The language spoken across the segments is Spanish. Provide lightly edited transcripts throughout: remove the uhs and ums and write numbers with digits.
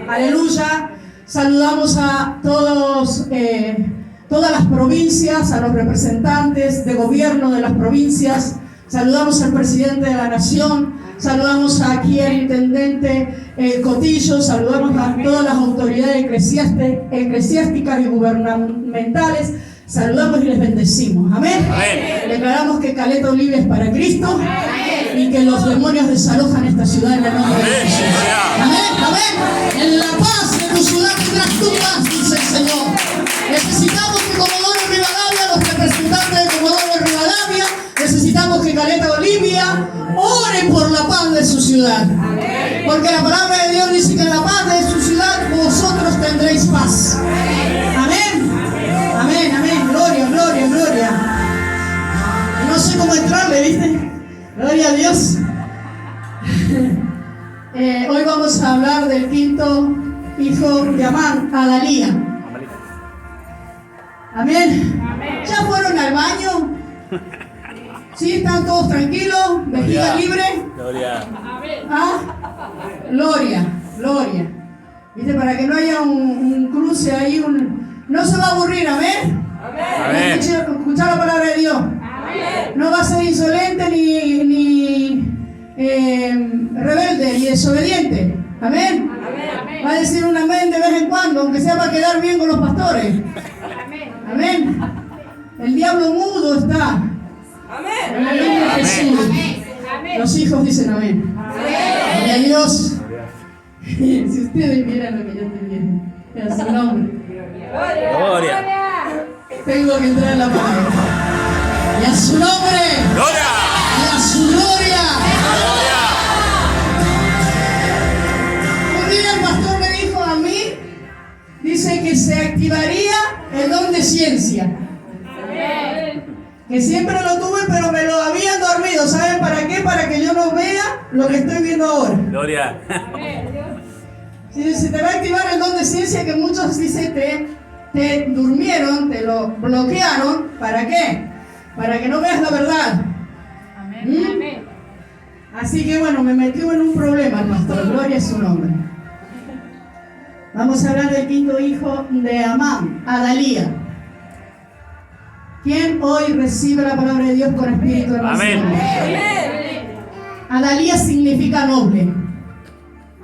Aleluya. Saludamos a todos, todas las provincias, a los representantes de gobierno de las provincias. Saludamos al presidente de la nación. Saludamos aquí al intendente Cotillo. Saludamos a todas las autoridades eclesiásticas y gubernamentales. Saludamos y les bendecimos. Amén. Amén. Declaramos que Caleta Olivia es para Cristo. Amén. Y que los demonios desalojan esta ciudad en el nombre de Jesús. Amén. Amén. En la paz de tu ciudad tendrás tu paz, dice el Señor. Necesitamos que Comodoro Rivadavia, los representantes de Comodoro Rivadavia, necesitamos que Caleta Olivia ore por la paz de su ciudad. Amén. Porque la palabra de Dios dice que en la paz de su ciudad vosotros tendréis paz. Amén. Amén, amén. Gloria, gloria, gloria. No sé cómo entrarle, ¿viste? Gloria a Dios. Hoy vamos a hablar del quinto hijo de Amán, Adalía. Amén. Amén. ¿Ya fueron al baño? ¿Sí? ¿Están todos tranquilos? ¿Vejiga libre? Gloria. ¿Ah? Gloria, gloria. ¿Viste? Para que no haya un cruce ahí, no se va a aburrir, amén. Amén. Escuchar la palabra de Dios. Amén. No va a ser insolente ni rebelde ni desobediente. Amén. Amén. Va a decir un amén de vez en cuando, aunque sea para quedar bien con los pastores. Amén. Amén. El diablo mudo está. Amén. En el nombre de Jesús. Amén. Los hijos dicen amén. Amén. Y a Dios. Si ustedes vieran lo que yo estoy viendo, en su nombre. Gloria. Tengo que entrar en la palabra. Y a su nombre. Gloria. Y a su gloria. Gloria. Un día el pastor me dijo a mí, dice que se activaría el don de ciencia. Que siempre lo tuve, pero me lo habían dormido. ¿Saben para qué? Para que yo no vea lo que estoy viendo ahora. Gloria. Si se te va a activar el don de ciencia, que muchos dicen te durmieron, te lo bloquearon. ¿Para qué? Para que no veas la verdad. Amén. Amén. Así que bueno, me metió en un problema el pastor. Gloria a su nombre. Vamos a hablar del quinto hijo de Amán, Adalía. ¿Quién hoy recibe la palabra de Dios con espíritu de emoción? Amén. Adalía significa noble.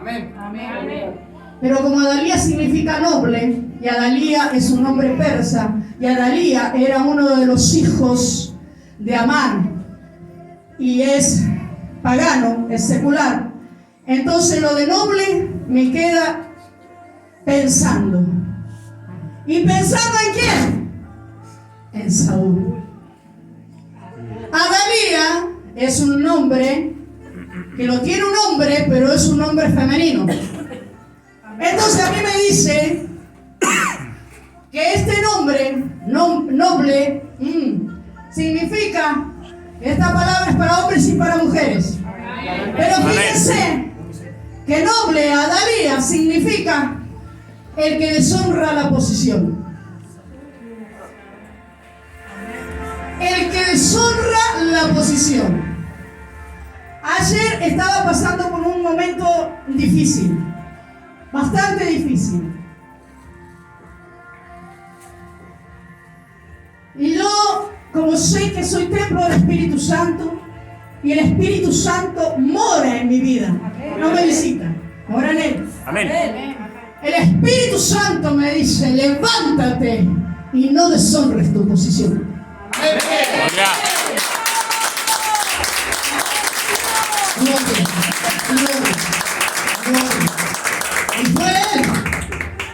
Amén. Amén. Pero como Adalía significa noble, y Adalía es un nombre persa, y Adalía era uno de los hijos de Amán, y es pagano, es secular, entonces lo de noble me queda pensando. ¿Y pensando en quién? En Saúl. Adalía es un nombre que no tiene un nombre, pero es un nombre femenino. Entonces a mí me dice que este nombre noble significa, esta palabra es para hombres y para mujeres. Pero fíjense que noble, Adalía, significa el que deshonra la posición. El que deshonra la posición. Ayer estaba pasando por un momento difícil, bastante difícil. Y yo, como sé que soy templo del Espíritu Santo, y el Espíritu Santo mora en mi vida, no me visita, mora en él. Amén. El Espíritu Santo me dice, levántate y no deshonres tu posición. Amén. Y fue él,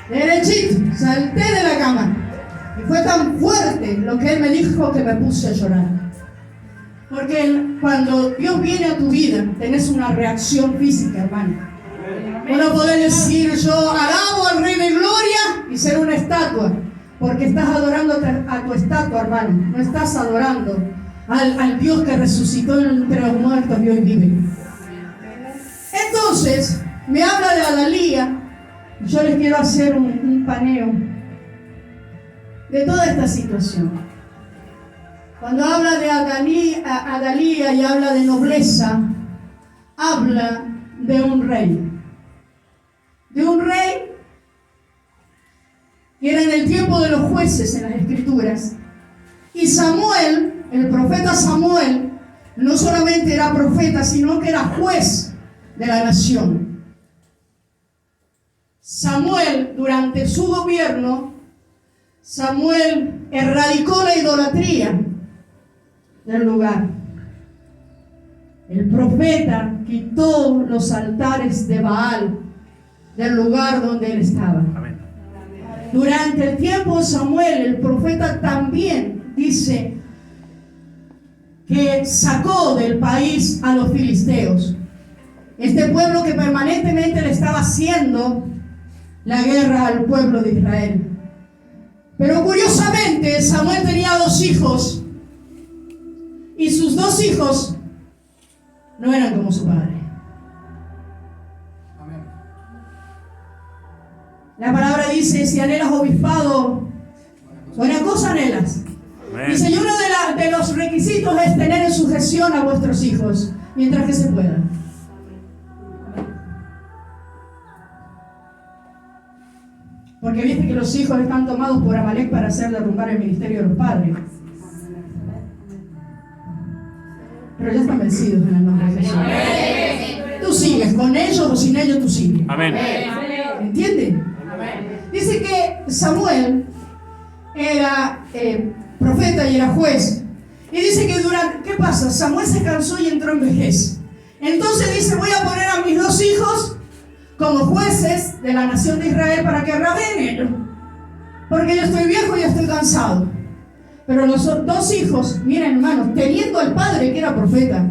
derechito, salté de la cama. Y fue tan fuerte lo que él me dijo que me puse a llorar. Porque cuando Dios viene a tu vida, tenés una reacción física, hermano. No podés decir, yo alabo al Rey de Gloria y ser una estatua. Porque estás adorando a tu estatua, hermano. No estás adorando al Dios que resucitó entre los muertos y hoy vive. Entonces, me habla de Adalía. Yo les quiero hacer un paneo de toda esta situación. Cuando habla de Adalía y habla de nobleza, habla de un rey. De un rey Y era en el tiempo de los jueces en las Escrituras. Y Samuel, el profeta Samuel, no solamente era profeta, sino que era juez de la nación. Samuel, durante su gobierno, Samuel erradicó la idolatría del lugar. El profeta quitó los altares de Baal del lugar donde él estaba. Amén. Durante el tiempo de Samuel, el profeta también dice que sacó del país a los filisteos. Este pueblo que permanentemente le estaba haciendo la guerra al pueblo de Israel. Pero curiosamente, Samuel tenía 2 hijos. Y sus 2 hijos no eran como su padre. Amén. La palabra dice, si anhelas obispado, buena cosa anhelas. Amén. Dice, y uno de los requisitos es tener en sujeción a vuestros hijos, mientras que se pueda. Porque viste que los hijos están tomados por Amalek para hacer derrumbar el ministerio de los padres. Pero ya están vencidos en el nombre de Jesús. Tú sigues, con ellos o sin ellos tú sigues. Amén. ¿Entiendes? Dice que Samuel era profeta y era juez. Y dice que ¿qué pasa? Samuel se cansó y entró en vejez. Entonces dice, voy a poner a mis 2 hijos como jueces de la nación de Israel para que raben ellos. Porque yo estoy viejo y estoy cansado. Pero los 2 hijos, miren hermanos, teniendo al padre que era profeta,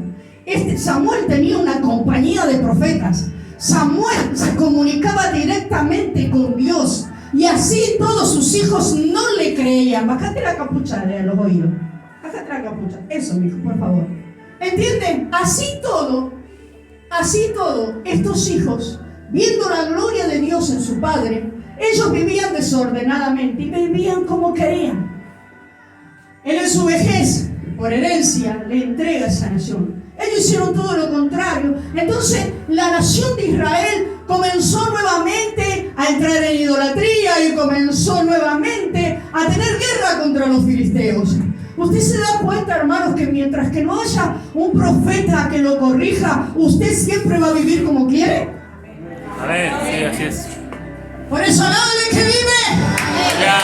Samuel tenía una compañía de profetas. Samuel se comunicaba directamente con Dios. Y así todos sus hijos no le creían. Bájate la capucha de los oídos. Bájate la capucha. Eso, mijo, por favor. ¿Entienden? Así todo, estos hijos, viendo la gloria de Dios en su padre, ellos vivían desordenadamente y vivían como querían. Él en su vejez, por herencia, le entrega esa nación. Ellos hicieron todo lo contrario. Entonces la nación de Israel comenzó nuevamente a entrar en idolatría y comenzó nuevamente a tener guerra contra los filisteos. Usted se da cuenta, hermanos, que mientras que no haya un profeta que lo corrija, usted siempre va a vivir como quiere. Amén. Sí, así es. Por eso alábale que vive. Ya.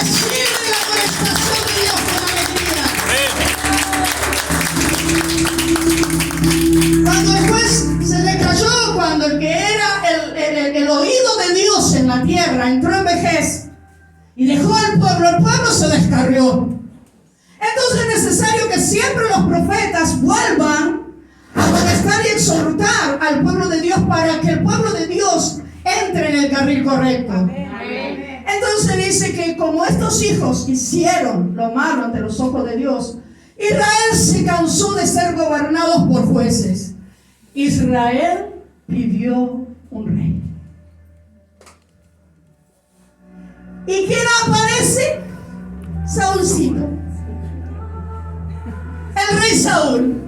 Recibe la prestación de Dios con alegría. Amén. Cuando después se le cayó, cuando el que era el oído de Dios en la tierra entró en vejez y dejó al pueblo, el pueblo se descarrió. Entonces es necesario que siempre los profetas vuelvan a amonestar y exhortar al pueblo de Dios para que el pueblo de Dios entre en el carril correcto. Amén. Entonces dice que como estos hijos hicieron lo malo ante los ojos de Dios, Israel se cansó de ser gobernados por jueces. Israel pidió un rey. ¿Y quién aparece? Saúlcito. El rey Saúl.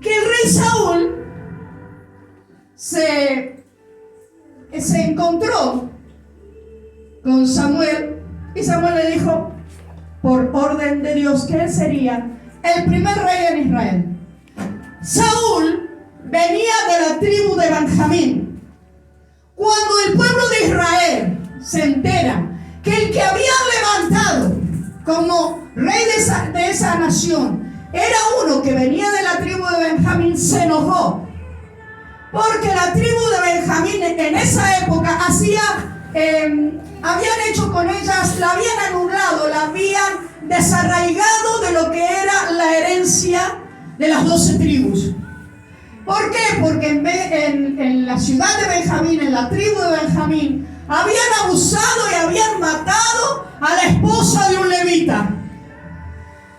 Que el rey Saúl se encontró con Samuel y Samuel le dijo por orden de Dios que él sería el primer rey en Israel. Saúl venía de la tribu de Benjamín. Cuando el pueblo de Israel se entera que el que había levantado como rey de esa nación era uno que venía de la tribu de Benjamín, se enojó. Porque la tribu de Benjamín en esa época habían hecho con ellas, la habían anulado, la habían desarraigado de lo que era la herencia de las 12 tribus. ¿Por qué? Porque en la ciudad de Benjamín, en la tribu de Benjamín, habían abusado y habían matado a la esposa de un levita.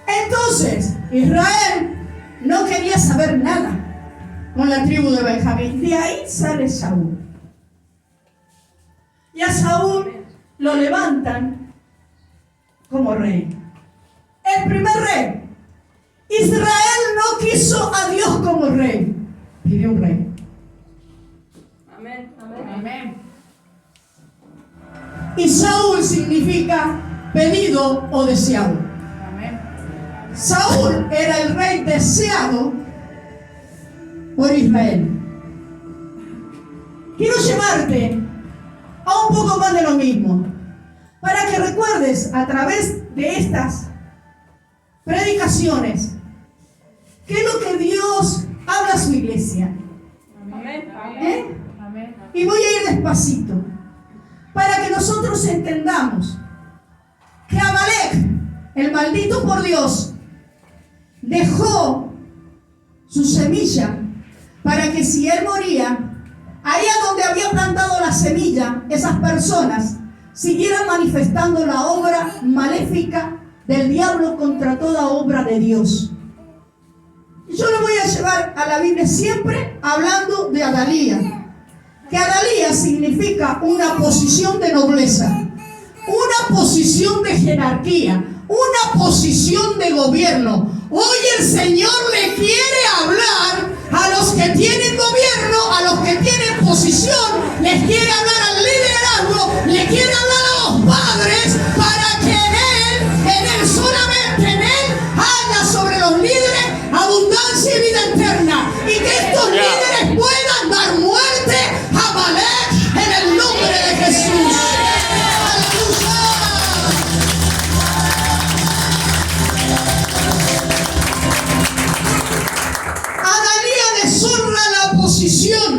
Entonces, Israel no quería saber nada con la tribu de Benjamín. De ahí sale Saúl. Y a Saúl lo levantan como rey. El primer rey. Israel no quiso a Dios como rey. Pidió un rey. Amén. Amén. Amén. Y Saúl significa pedido o deseado. Saúl era el rey deseado por Israel. Quiero llevarte a un poco más de lo mismo, para que recuerdes a través de estas predicaciones qué es lo que Dios habla a su iglesia. Y voy a ir despacito para que nosotros entendamos que Amalek, el maldito por Dios, dejó su semilla para que si él moría, allá donde había plantado la semilla, esas personas siguieran manifestando la obra maléfica del diablo contra toda obra de Dios. Yo le voy a llevar a la Biblia siempre hablando de Adalía, que Adalía significa una posición de nobleza, una posición de jerarquía, una posición de gobierno. Hoy el Señor le quiere hablar a los que tienen gobierno, a los que tienen posición, les quiere hablar al liderazgo, le quiere hablar a los padres para que en él, solamente en él, haya sobre los líderes abundancia y vida eterna. Y que estos líderes puedan dar muerte a Amalek en el nombre de Jesús. Deshonra la posición,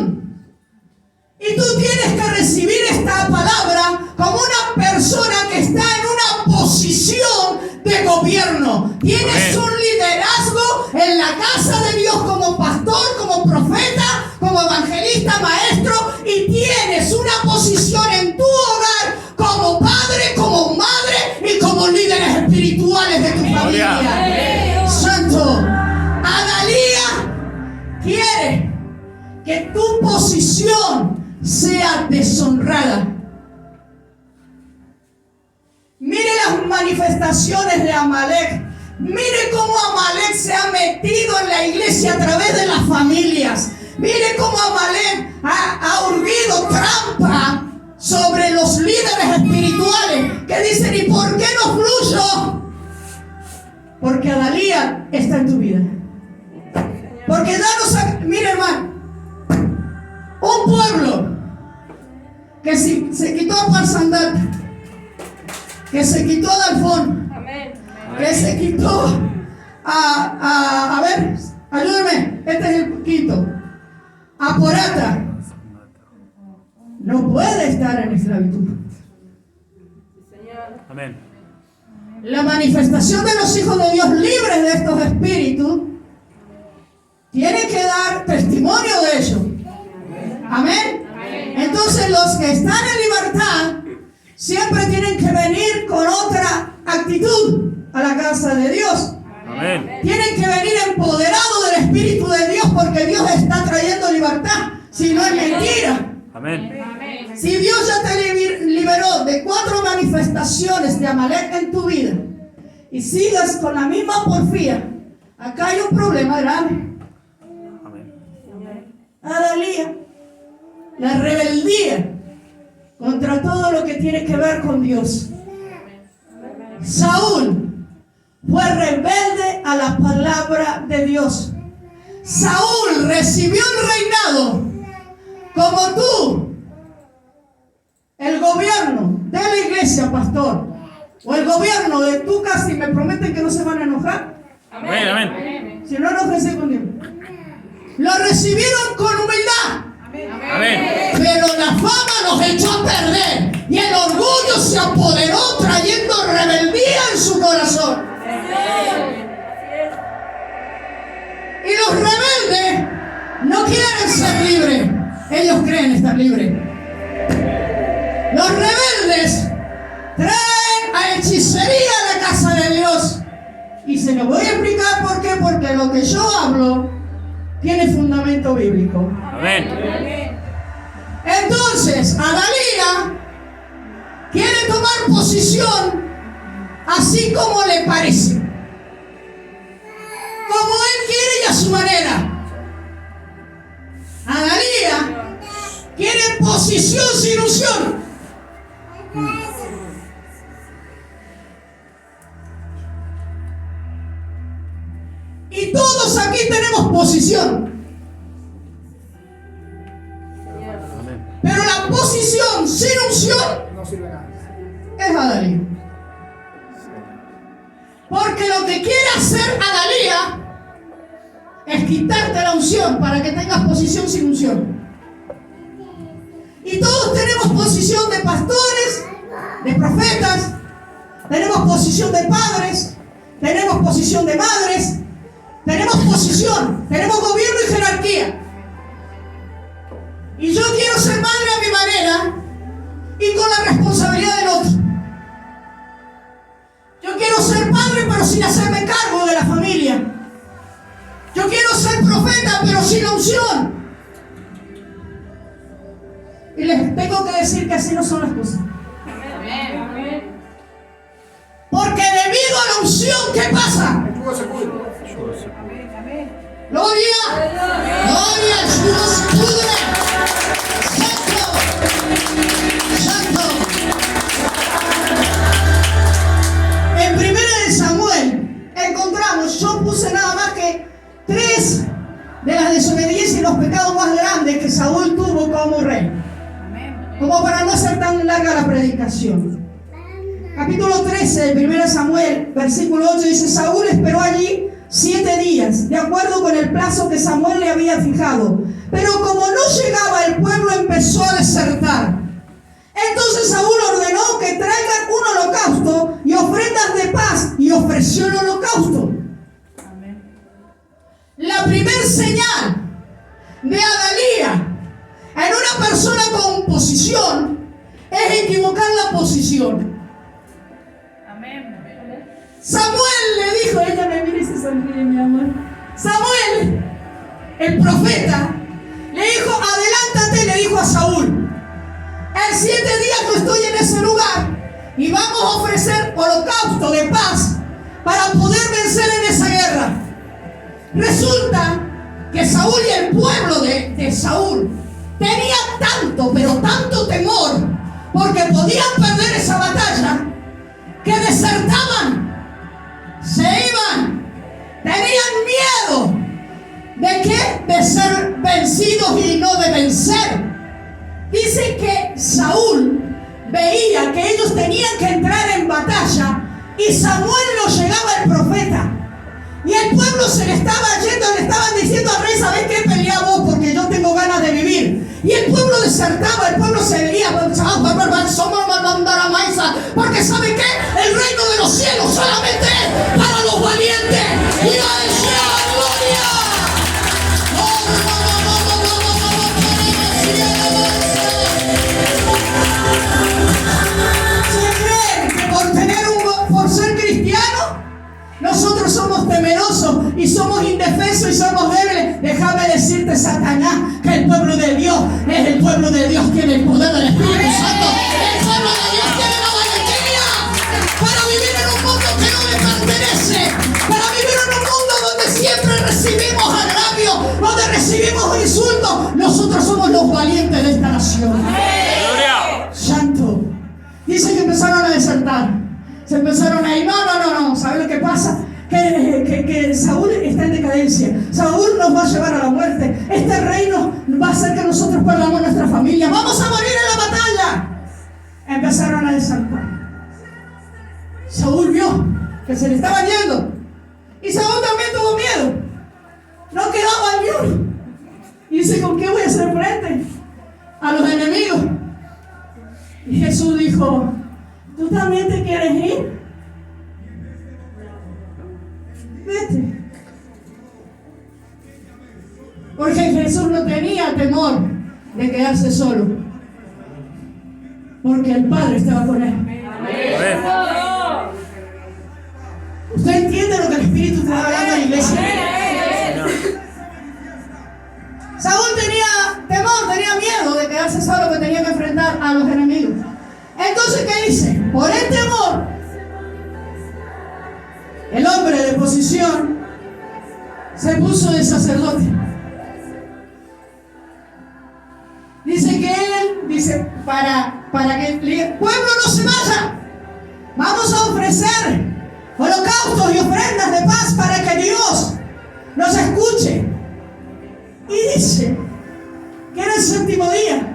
y tú tienes que recibir esta palabra como una persona que está en una posición de gobierno. Tienes un liderazgo en la casa de Dios como pastor, como profeta, como evangelista, maestro, y tienes una posición en tu hogar como padre, como madre y como líderes espirituales de tu familia. Santo, Adalía quiere que tu posición sea deshonrada. Mire las manifestaciones de Amalek. Mire cómo Amalek se ha metido en la iglesia a través de las familias. Mire cómo Amalek ha urdido trampa sobre los líderes espirituales que dicen: ¿y por qué no fluyo? Porque Adalía está en tu vida. Porque mire, hermano, un pueblo que se quitó a Parsandal, que se quitó a Dalfón, que se quitó a ver, ayúdame, este es el quinto, a Porata, no puede estar en esclavitud. Amén. La manifestación de los hijos de Dios libres de estos espíritus tiene que dar testimonio de ello. Amén. Entonces los que están en libertad siempre tienen que venir con otra actitud a la casa de Dios. Amén. Tienen que venir empoderados del Espíritu de Dios, porque Dios está trayendo libertad. Si no, es mentira. Amén. Si Dios ya te liberó de 4 manifestaciones de Amalek en tu vida y sigues con la misma porfía, acá hay un problema grande. Adalía, la rebeldía contra todo lo que tiene que ver con Dios. Saúl fue rebelde a la palabra de Dios. Saúl recibió el reinado como tú, el gobierno de la iglesia, pastor, o el gobierno de tu casa, y me prometen que no se van a enojar. Amén, amén. Si no, enójense conmigo. Lo recibieron con humildad. Amén. Pero la fama los echó a perder y el orgullo se apoderó, trayendo rebeldía en su corazón. Y los rebeldes no quieren ser libres, ellos creen estar libres. Los rebeldes traen a hechicería a la casa de Dios. Y se lo voy a explicar por qué. Porque lo que yo hablo tiene fundamento bíblico. Amén. Entonces, Adalía quiere tomar posición así como le parece, como él quiere y a su manera. Adalía quiere posición sin unción. tenemos posición. Pero la posición sin unción No sirve nada. es Adalía. Porque lo que quiere hacer Adalía es quitarte la unción para que tengas posición sin unción. Y todos tenemos posición de pastores, de profetas, tenemos posición de padres, tenemos posición de madres, tenemos posición, tenemos gobierno y jerarquía. Y yo quiero ser madre a mi manera y con la responsabilidad del otro. Yo quiero ser padre pero sin hacerme cargo de la familia. Yo quiero ser profeta pero sin la unción. Y les tengo que decir que así no son las cosas. Porque debido a la unción, ¿qué pasa? El jugo se pudre. Gloria, gloria, el jugo se pudre. Santo, santo. En 1 de Samuel encontramos, yo puse nada más que 3 de las desobediencias y los pecados más grandes que Saúl tuvo como rey. Como para no hacer tan larga la predicación. Capítulo 13 de 1 Samuel, versículo 8 dice: Saúl esperó allí 7 días, de acuerdo con el plazo que Samuel le había fijado. Pero como no llegaba, el pueblo empezó a desertar. Entonces Saúl ordenó que traigan un holocausto y ofrendas de paz, y ofreció el holocausto. La primer señal de Adalía en una persona con posición es equivocar la posición. Samuel le dijo, ella me mira y se sonríe, mi amor. Samuel, el profeta, le dijo: adelántate, le dijo a Saúl. En 7 días yo estoy en ese lugar y vamos a ofrecer holocausto de paz para poder vencer en esa guerra. Resulta que Saúl y el pueblo de Saúl tenía tanto, pero tanto temor, porque podían perder esa batalla, que desertaban, se iban, tenían miedo. ¿De qué? De ser vencidos y no de vencer. Dice que Saúl veía que ellos tenían que entrar en batalla y Samuel no llegaba el profeta. Y el pueblo se le estaba yendo, le estaban diciendo al rey: ¿sabes qué? Pelea vos porque yo tengo ganas de vivir. Y el pueblo desertaba, el pueblo se veía, porque ¿sabe qué? El reino de los cielos solamente es para los valientes. Y a él sea gloria. ¿Se creen que por ser cristiano nosotros somos temerosos y somos indefensos y somos débiles? Déjame decirte, Satanás, que el pueblo de Dios es el pueblo de Dios, tiene el poder del Espíritu Santo. El pueblo de Dios tiene la valentía para vivir en un mundo que no le pertenece, para vivir en un mundo donde siempre recibimos agravio, donde recibimos insultos. Nosotros somos los valientes de esta nación. Santo. Dice que empezaron a desertar. Se empezaron a ir, no, ¿sabes lo que pasa? Que Saúl está en decadencia. Saúl nos va a llevar a la muerte. Este reino va a hacer que nosotros perdamos nuestra familia. Vamos a morir en la batalla. Empezaron a desertar. Saúl vio que se le estaba yendo. Y Saúl también tuvo miedo. No quedaba ni uno. Y dice: ¿con qué voy a hacer frente a los enemigos? Y Jesús dijo: ¿tú también te quieres ir? Vete. Porque Jesús no tenía temor de quedarse solo, porque el Padre estaba con él. ¿Usted entiende lo que el Espíritu está hablando en la iglesia? Saúl tenía temor, tenía miedo de quedarse solo, que tenía que enfrentar a los enemigos. Entonces, ¿qué dice? Por el temor, el hombre de posición se puso de sacerdote. Dice que él, para que el pueblo no se vaya, vamos a ofrecer holocaustos y ofrendas de paz para que Dios nos escuche. Y dice que era el séptimo día.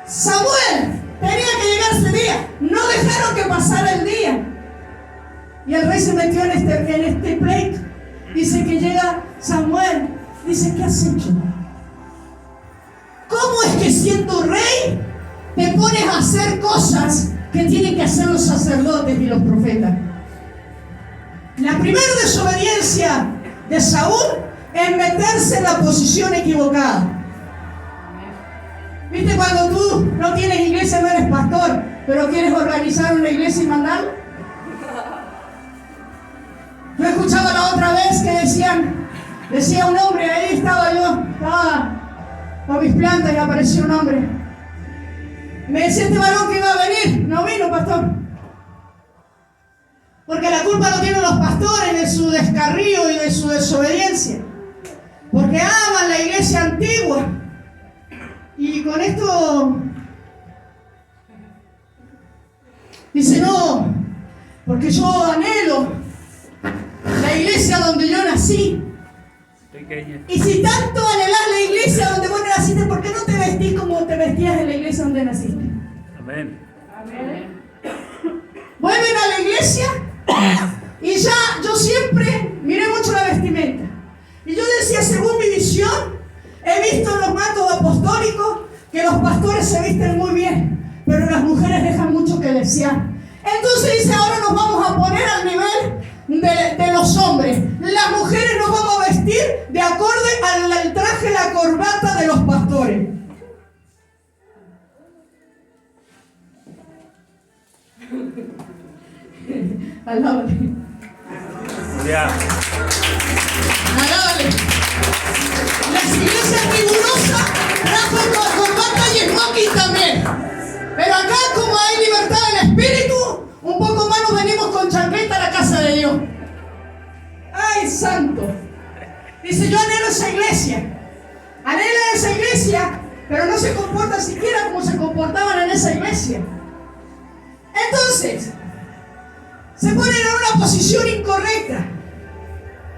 Samuel tenía que llegar ese día. No dejaron que pasara el día. Y el rey se metió en este pleito. Dice que llega Samuel. Dice, ¿qué has hecho? ¿Cómo es que siendo rey te pones a hacer cosas que tienen que hacer los sacerdotes y los profetas? La primera desobediencia de Saúl es meterse en la posición equivocada. ¿Viste cuando tú no tienes iglesia, no eres pastor, pero quieres organizar una iglesia y mandarla? Yo escuchaba la otra vez que decía un hombre, ahí estaba con mis plantas y apareció un hombre. Me decía este varón que iba a venir, no vino, pastor. Porque la culpa no tienen los pastores de su descarrío y de su desobediencia. Porque aman la iglesia antigua. Y con esto dice, no, porque yo anhelo la iglesia donde yo nací. Y si tanto anhelás la iglesia donde vos naciste, ¿por qué no te vestís como te vestías en la iglesia donde naciste? Amén. Amén. Vuelven a la iglesia y ya yo siempre miré mucho la vestimenta. Y yo decía, según mi visión, he visto en los mantos apostólicos que los pastores se visten muy bien, pero las mujeres dejan mucho que desear. Entonces dice, ahora nos vamos a poner al nivel de los hombres. Las mujeres nos vamos a vestir de acorde al traje, la corbata de los pastores. Alábale. Alábale. Las iglesias rigurosas trajo corbata y smoking también. Pero acá, como hay libertad del espíritu, un poco más nos venimos con chancleta a la casa de Dios. ¡Ay, santo! Dice, yo anhelo esa iglesia. Anhela esa iglesia, pero no se comporta siquiera como se comportaban en esa iglesia. Entonces, se ponen en una posición incorrecta.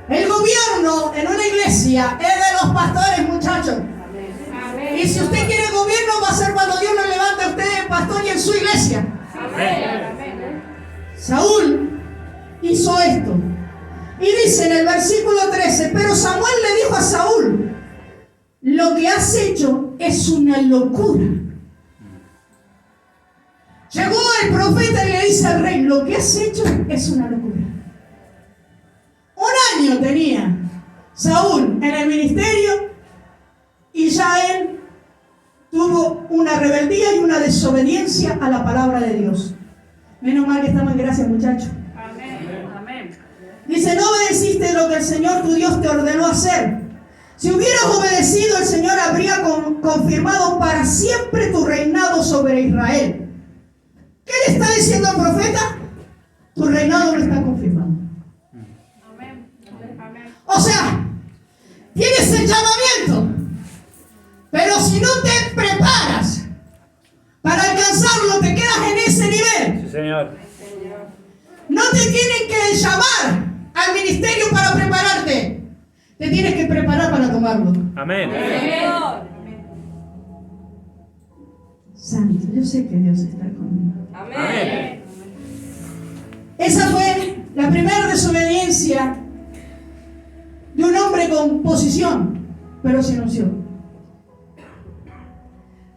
El gobierno en una iglesia es de los pastores, muchachos. Amén. Y si usted quiere gobierno, va a ser cuando Dios lo levante a usted de pastor y en su iglesia. Amén. Saúl hizo esto. Y dice en el versículo 13, pero Samuel le dijo a Saúl, lo que has hecho es una locura. Llegó el profeta y le dice al rey, lo que has hecho es una locura. Un año tenía Saúl en el ministerio y ya él tuvo una rebeldía y una desobediencia a la palabra de Dios. Menos mal que estamos en gracia, muchachos. Amén. Amén. Dice, no obedeciste lo que el Señor tu Dios te ordenó hacer. Si hubieras obedecido, el Señor habría confirmado para siempre tu reinado sobre Israel. ¿Qué le está diciendo el profeta? Tu reinado no está confirmado. Amén. O sea, tienes el llamamiento, pero si no te preparas para alcanzarlo, te quedas en ese nivel. Sí, Señor. No te tienen que llamar al ministerio para prepararte. Te tienes que preparar para tomarlo. Amén. Santo, yo sé que Dios está conmigo. Amén. Esa fue la primera desobediencia de un hombre con posición, pero sin unción.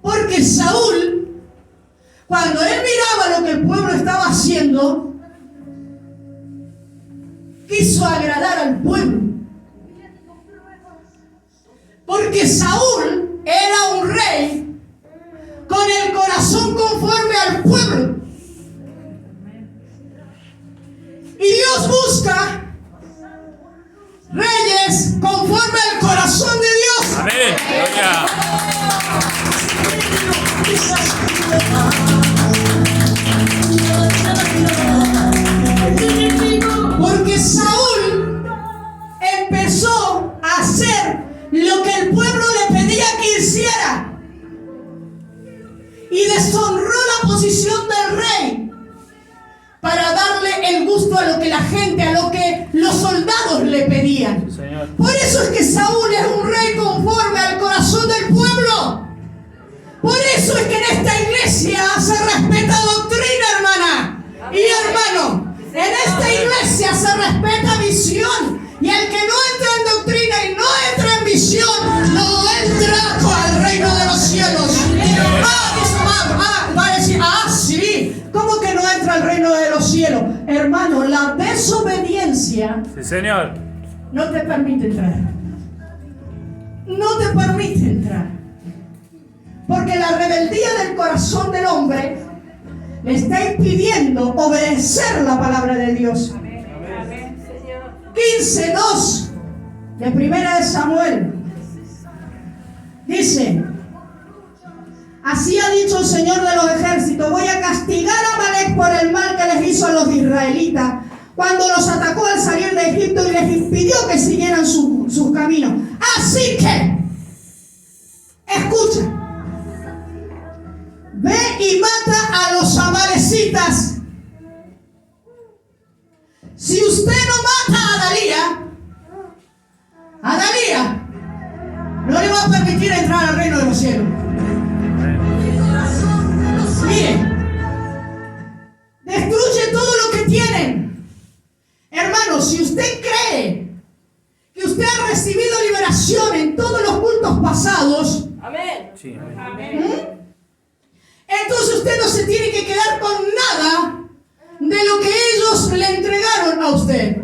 Porque Saúl, cuando él miraba lo que el pueblo estaba haciendo, quiso agradar al pueblo. Porque Saúl era un rey con el corazón conforme al pueblo. Y Dios busca reyes conforme al corazón de Dios. Amén. Gloria. Porque Saúl empezó a hacer lo que el pueblo le pedía que hiciera y deshonró la posición del rey para darle el gusto a lo que la gente, a lo que los soldados le pedían. Sí, Señor. Por eso es que Saúl es un rey conforme al corazón del pueblo. Por eso es que en esta iglesia se respeta doctrina, hermana y hermano. En esta iglesia se respeta visión. Y el que no entra en doctrina y no entra en visión, no entra al reino de los cielos. Va a decir, sí, ¿cómo que no entra al reino de los cielos? Hermano, la desobediencia Sí, Señor. no te permite entrar. No te permite entrar. Porque la rebeldía del corazón del hombre le está impidiendo obedecer la palabra de Dios. 15:2 de Primera de Samuel dice: así ha dicho el Señor de los ejércitos, voy a castigar a Amalec por el mal que les hizo a los israelitas cuando los atacó al salir de Egipto y les impidió que siguieran sus caminos. Así que, escucha, ve y mata a los amalecitas. Si usted no mata a Dalía no le va a permitir entrar al reino de los cielos. Mire, destruye todo lo que tienen. Hermano, si usted cree que usted ha recibido liberación en todos los cultos pasados, Amén. Sí, amén. entonces usted no se tiene que quedar con nada de lo que ellos le entregaron a usted.